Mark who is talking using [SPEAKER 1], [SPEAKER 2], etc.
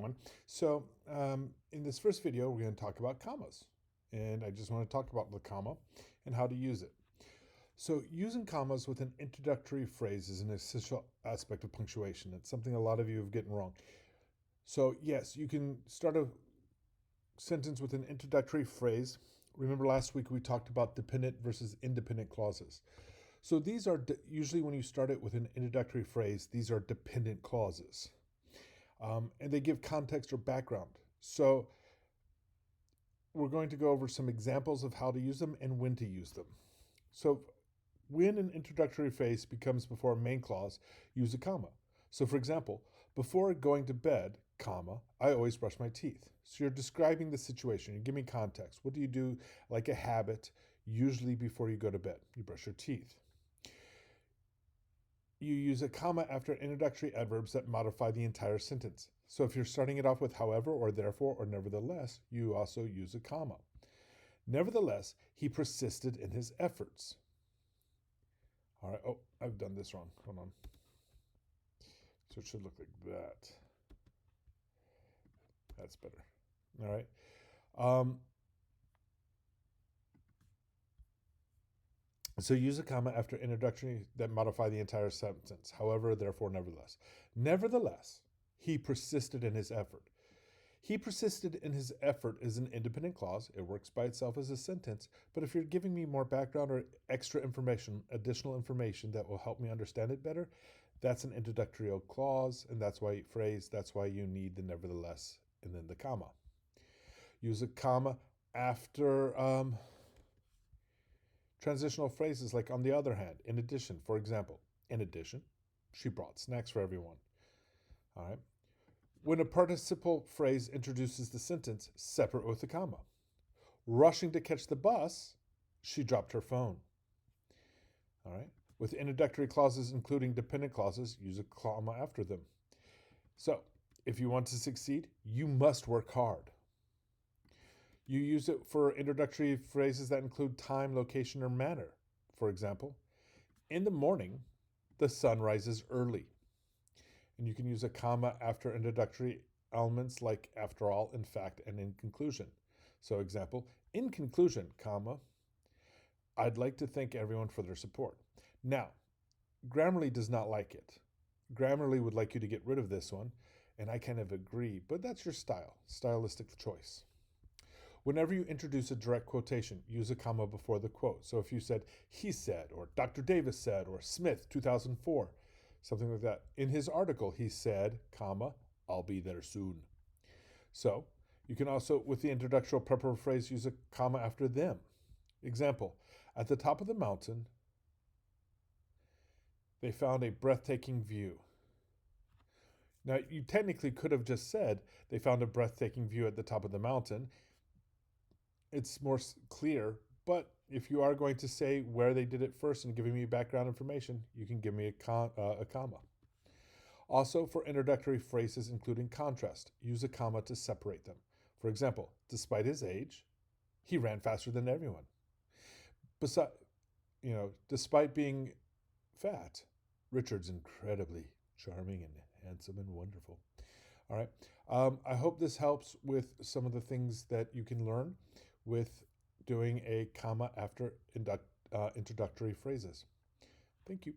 [SPEAKER 1] everyone. So in this first video, we're going to talk about commas. And I just want to talk about the comma and how to use it. So using commas with an introductory phrase is an essential aspect of punctuation. It's something a lot of you have gotten wrong. So yes, you can start a sentence with an introductory phrase. Remember last week we talked about dependent versus independent clauses. So these are usually when you start it with an introductory phrase, these are dependent clauses. And they give context or background. So we're going to go over some examples of how to use them and when to use them. So when an introductory phrase becomes before a main clause, use a comma. So for example, before going to bed, comma, I always brush my teeth. So you're describing the situation. You're giving context. What do you do like a habit, usually before you go to bed? You brush your teeth. You use a comma after introductory adverbs that modify the entire sentence. So if you're starting it off with however or therefore or nevertheless, you also use a comma. Nevertheless, he persisted in his efforts. All right. Oh, I've done this wrong. Hold on. So it should look like that. That's better. All right. So use a comma after introductory that modify the entire sentence. However, therefore, nevertheless. Nevertheless, he persisted in his effort. He persisted in his effort is an independent clause. It works by itself as a sentence. But if you're giving me more background or extra information, additional information that will help me understand it better, that's an introductory clause, and that's why that's why you need the nevertheless and then the comma. Use a comma after transitional phrases like on the other hand, in addition, for example, in addition, she brought snacks for everyone. All right. When a participle phrase introduces the sentence, separate with a comma. Rushing to catch the bus, she dropped her phone. All right. With introductory clauses, including dependent clauses, use a comma after them. So, if you want to succeed, you must work hard. You use it for introductory phrases that include time, location, or manner. For example, in the morning, the sun rises early. And you can use a comma after introductory elements like after all, in fact, and in conclusion. So example, in conclusion, comma, I'd like to thank everyone for their support. Now, Grammarly does not like it. Grammarly would like you to get rid of this one, and I kind of agree, but that's your stylistic choice. Whenever you introduce a direct quotation, use a comma before the quote. So if you said, he said, or Dr. Davis said, or Smith, 2004, something like that. In his article, he said, comma, I'll be there soon. So you can also, with the introductory preparatory phrase, use a comma after them. Example, at the top of the mountain, they found a breathtaking view. Now, you technically could have just said they found a breathtaking view at the top of the mountain. It's more clear, but if you are going to say where they did it first and giving me background information, you can give me a comma. Also, for introductory phrases including contrast, use a comma to separate them. For example, despite his age, he ran faster than everyone. Despite being fat, Richard's incredibly charming and handsome and wonderful. All right. I hope this helps with some of the things that you can learn with doing a comma after introductory phrases. Thank you.